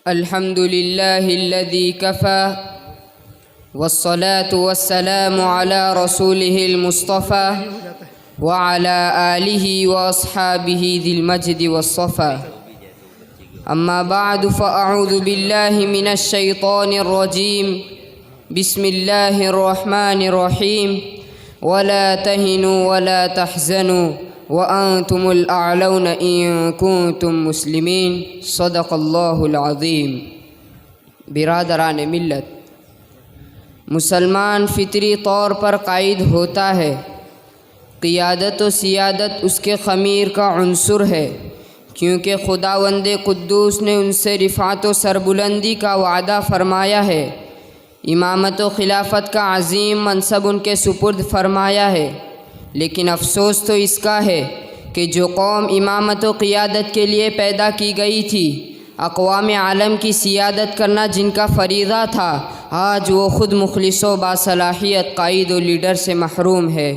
अल्हम्दुलिल्लाहिल्लज़ी Kaffa वस्सलातु वस्सलामु अला रसूलिहिल मुस्तफ़ा व अला आलिहि व अस्हाबिहि ज़िल मज्दि वस्सफ़ा। अम्मा बअदु फ़अऊज़ु बिल्लाहि मिनश शैतानिर रजीम। बिस्मिल्लाहिर रहमानिर रहीम। वला तहिनु वला तहज़नु व अंतुमुल अअलौना इन कुंतुम मुस्लिमीन। सदक़ल्लाहुल अज़ीम। बिरादरान मिल्लत, मुसलमान फ़ितरी तौर पर कायद होता है। क़ियादत व सियादत उसके ख़मीर का उन्सुर है, क्योंकि खुदावंदे कुद्दूस ने उनसे रिफ़ात व सरबुलंदी का वादा फ़रमाया है। इमामत व खिलाफत का अज़ीम मनसब उनके सुपुर्द फ़रमाया है। लेकिन अफ़सोस तो इसका है कि जो कौम इमामत व क़ियादत के लिए पैदा की गई थी, अक़वाम आलम की सियादत करना जिनका फ़रीज़ा था, आज वो ख़ुद मुखलिस व बासलाहियत कायद व लीडर से महरूम है।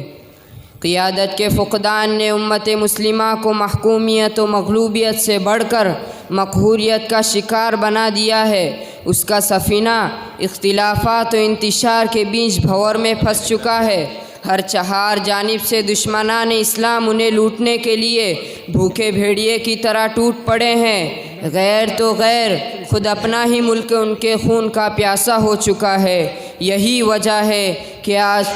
क़ियादत के फ़ुक़दान ने उम्मत मुस्लिमा को महकूमियत व मग़लूबियत से बढ़कर मक़हूरियत का शिकार बना दिया है। उसका सफ़ीना इख्तिलाफ़ात व इंतिशार के बीच भंवर में फंस चुका है। हर चहार जानिब से दुश्मनान इस्लाम उन्हें लूटने के लिए भूखे भेड़िए की तरह टूट पड़े हैं। गैर तो गैर, खुद अपना ही मुल्क उनके खून का प्यासा हो चुका है। यही वजह है कि आज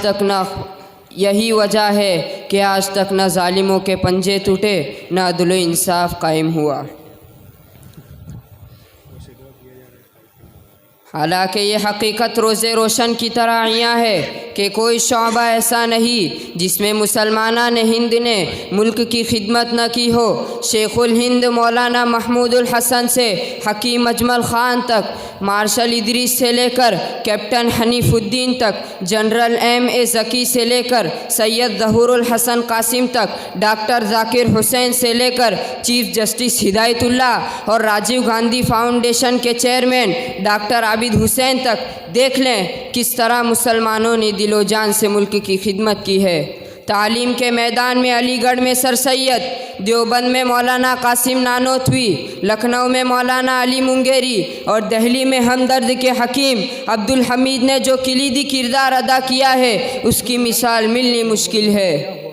तक न ज़ालिमों के पंजे टूटे, न अदल व इंसाफ कायम हुआ। हालांकि ये हकीकत रोज़े रोशन की तरह आया है कि कोई शौबा ऐसा नहीं जिसमें मुसलमानान हिंद ने मुल्क की खिदमत न की हो। शेखुल हिंद मौलाना महमूदुल हसन से हकीम अजमल ख़ान तक, मार्शल इदरीस से लेकर कैप्टन हनीफुद्दीन तक, जनरल M.A. ज़की से लेकर सैयद ज़हूरुल हसन कासिम तक, डॉक्टर ज़ाकिर हुसैन से लेकर चीफ जस्टिस हिदायतुल्लाह और राजीव गांधी फाउंडेशन के चेयरमैन डॉक्टर आबिद हुसैन तक, देख लें किस तरह मुसलमानों ने दिलो जान से मुल्क की खिदमत की है। तालीम के मैदान में अलीगढ़ में सर सैयद, देवबंद में मौलाना कासिम नानोतवी, लखनऊ में मौलाना अली मुंगेरी और दिल्ली में हमदर्द के हकीम अब्दुल हमीद ने जो किलीदी किरदार अदा किया है, उसकी मिसाल मिलनी मुश्किल है।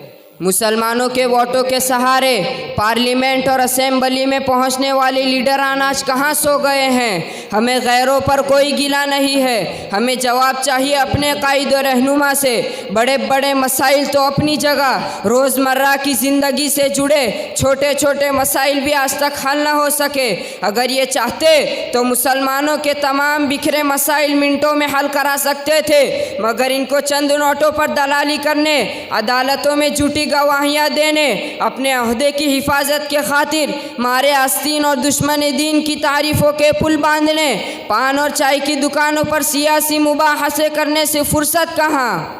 मुसलमानों के वोटों के सहारे पार्लियामेंट और असेंबली में पहुंचने वाले लीडरान आज कहाँ सो गए हैं। हमें गैरों पर कोई गिला नहीं है, हमें जवाब चाहिए अपने कायद और रहनुमा से। बड़े बड़े मसाइल तो अपनी जगह, रोज़मर्रा की ज़िंदगी से जुड़े छोटे छोटे मसाइल भी आज तक हल न हो सके। अगर ये चाहते तो मुसलमानों के तमाम बिखरे मसाइल मिनटों में हल करा सकते थे, मगर इनको चंद नोटों पर दलाली करने, अदालतों में झूठी गवाहियाँ देने, अपने अहदे की हिफाजत के खातिर मारे आस्तीन और दुश्मन दीन की तारीफ़ों के पुल बांधने, पान और चाय की दुकानों पर सियासी मुबाहसे करने से फुर्सत कहाँ।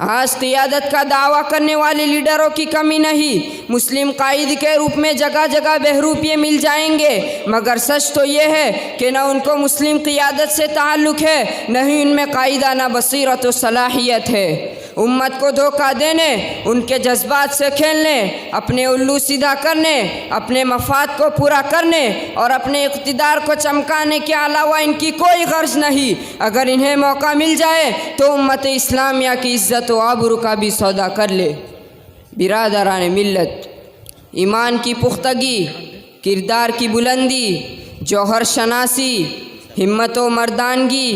आज क़ियादत का दावा करने वाले लीडरों की कमी नहीं। मुस्लिम कायद के रूप में जगह जगह बहरूपिये मिल जाएंगे, मगर सच तो ये है कि न उनको मुस्लिम क़ियादत से ताल्लुक़ है, न ही उनमें कायदाना बसीरत व सलाहियत है। उम्मत को धोखा देने, उनके जज्बात से खेलने, अपने उल्लू सीधा करने, अपने मफाद को पूरा करने और अपने इक़्तिदार को चमकाने के अलावा इनकी कोई गर्ज नहीं। अगर इन्हें मौका मिल जाए तो उम्मत इस्लामिया की इज़्ज़त व आबरू का भी सौदा कर ले। बिरादरान मिल्लत, ईमान की पुख्तगी, किरदार की बुलंदी, जौहर शनासी, हिम्मत व मर्दानगी,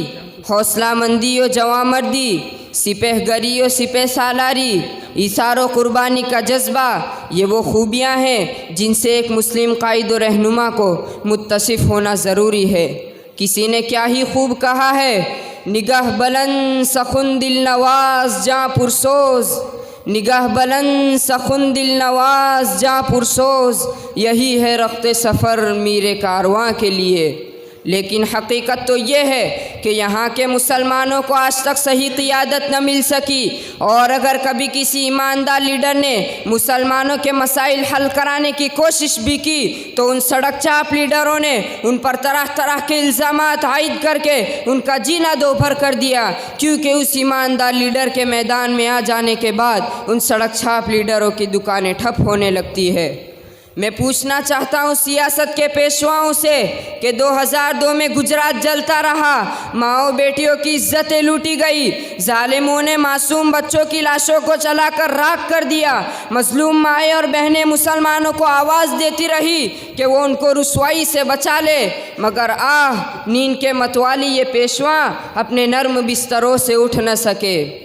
हौसला मंदी व जवामर्दी, सिपहगरी व सिपह सालारी, इसार व कुर्बानी का जज्बा, ये वो खूबियाँ हैं जिनसे एक मुस्लिम कायद व रहनुमा को मुत्तसिफ़ होना ज़रूरी है। किसी ने क्या ही खूब कहा है, निगाह बुलंद सखुन दिल नवाज जाँ पुरसोज, निगाह बुलंद सखुन दिल नवाज जाँ पुरसोज, यही है रख्ते सफ़र मीरे कारवां के लिए। लेकिन हकीकत तो ये है कि यहाँ के मुसलमानों को आज तक सही क़ियादत न मिल सकी, और अगर कभी किसी ईमानदार लीडर ने मुसलमानों के मसाइल हल कराने की कोशिश भी की तो उन सड़क चाप लीडरों ने उन पर तरह तरह के इल्ज़ामात आयद करके उनका जीना दोभर कर दिया, क्योंकि उस ईमानदार लीडर के मैदान में आ जाने के बाद उन सड़क छाप लीडरों की दुकानें ठप होने लगती है। मैं पूछना चाहता हूँ सियासत के पेशवाओं से कि 2002 में गुजरात जलता रहा, माओ बेटियों की इज्जतें लूटी गई, जालिमों ने मासूम बच्चों की लाशों को चलाकर राख कर दिया, मजलूम माएँ और बहनें मुसलमानों को आवाज़ देती रही कि वो उनको रुसवाई से बचा ले, मगर नींद के मतवाली ये पेशवा अपने नर्म बिस्तरों से उठ न सके।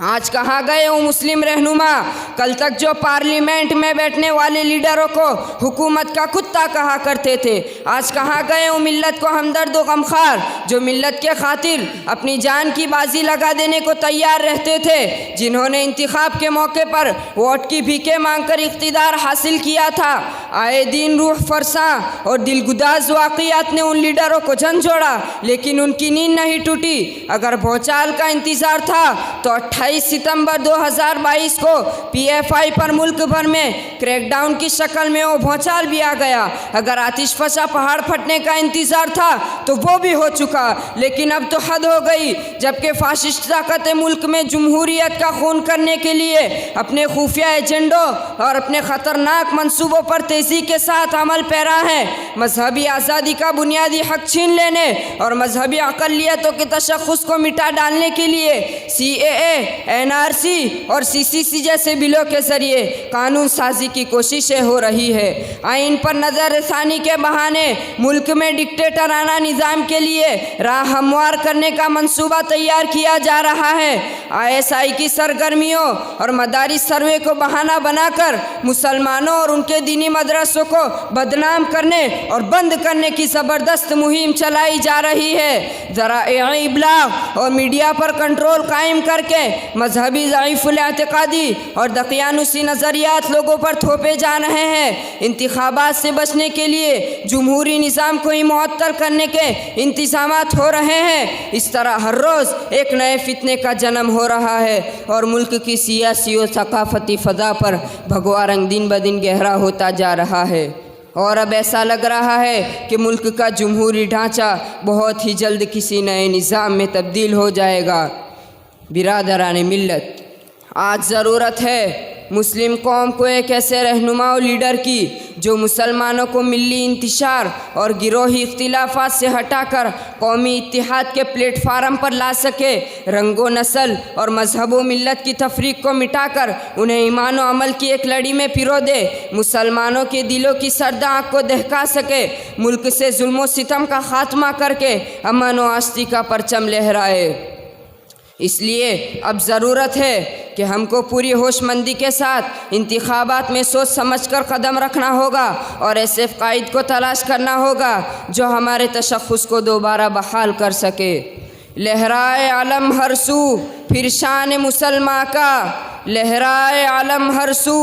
आज कहाँ गए वो मुस्लिम रहनुमा? कल तक जो पार्लियामेंट में बैठने वाले लीडरों को हुकूमत का कुत्ता कहा करते थे, आज कहाँ गए वो मिल्लत को हमदर्द व गमखार जो मिल्लत के खातिर अपनी जान की बाजी लगा देने को तैयार रहते थे, जिन्होंने इंतिखाब के मौके पर वोट की भीखे मांगकर इख्तिदार हासिल किया था। आए दिन रूह फरसा और दिलगुदाज वाक़ियात ने उन लीडरों को झंझोड़ा, लेकिन उनकी नींद नहीं टूटी। अगर भौचाल का इंतज़ार था तो 28 सितंबर 2022 को PFI पर मुल्क भर में क्रैकडाउन की शक्ल में वो भौचाल भी आ गया। अगर आतिश फशा पहाड़ फटने का इंतज़ार था तो वो भी हो चुका, लेकिन अब तो हद हो गई। जबकि फाशिस्ट ताकतें मुल्क में जमहूरियत का खून करने के लिए अपने खुफिया एजेंडों और अपने ख़तरनाक मंसूबों पर तेज़ी के साथ अमल पैरा है। मजहबी आज़ादी का बुनियादी हक छीन लेने और मजहबी अक़लियतों के तशख़्ख़ुस को मिटा डालने के लिए CAA, NRC और CCC जैसे बिलों के ज़रिए कानून साजी की कोशिशें हो रही है। आइन पर नज़रसानी के बहाने मुल्क में डिक्टेटराना निज़ाम के लिए राह हमवार करने का मंसूबा तैयार किया जा रहा है। ISI की सरगर्मियों और मदारिस सर्वे को बहाना बनाकर मुसलमानों और उनके दीनी मदरसों को बदनाम करने और बंद करने की ज़बरदस्त मुहिम चलाई जा रही है। ज़राए इब्लाग और मीडिया पर कंट्रोल कायम करके मजहबी ज़ईफ़ुल एतक़ादी और दकियानुसी नज़रियात लोगों पर थोपे जा रहे हैं। इंतिखाबात से बचने के लिए जमहूरी निज़ाम को ही मुअत्तल करने के इंतज़ामात हो रहे हैं। इस तरह हर रोज़ एक नए फितने का जन्म हो रहा है और मुल्क की सियासी और सकाफ़ती फ़ज़ा पर भगवा रंग दिन ब दिन गहरा होता जा रहा है। और अब ऐसा लग रहा है कि मुल्क का जमहूरी ढांचा बहुत ही जल्द किसी नए निज़ाम में तब्दील हो जाएगा। बिरादरान मिल्लत, आज ज़रूरत है मुस्लिम कौम को एक ऐसे रहनुमा और लीडर की जो मुसलमानों को मिली इंतिशार और गिरोही इख्तिलाफात से हटाकर कौमी इत्तिहाद के प्लेटफार्म पर ला सके, रंगो नस्ल और मजहब मिल्लत की तफरीक को मिटाकर उन्हें ईमान और अमल की एक लड़ी में पिरो दे, मुसलमानों के दिलों की सर्द आँख को दहका सके, मुल्क से जुल्म सितम का खात्मा करके अमन व आस्ती का परचम लहराए। इसलिए अब ज़रूरत है कि हमको पूरी होशमंदी के साथ इंतिखाबात में सोच समझकर कदम रखना होगा और ऐसे कायद को तलाश करना होगा जो हमारे तशख़्ख़ुस को दोबारा बहाल कर सके। लहराए आलम हर सू फिर शान मुसलमा का, लहराए आलम हर सू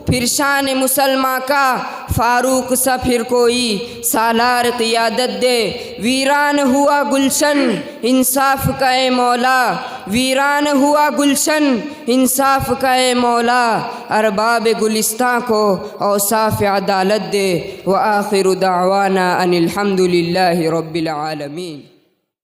फिर शान मुसलमा का, फारूक सा फिर कोई सालार क़ियादत दे, वीरान हुआ गुलशन इंसाफ का ए मौला, वीरान हुआ गुलशन इंसाफ का ए मौला, अरबाब गुलिस्तां को औसाफ अदालत दे। व आखिर दावाना अनिल हम्दुलिल्लाहि रब्बिल आलमीन।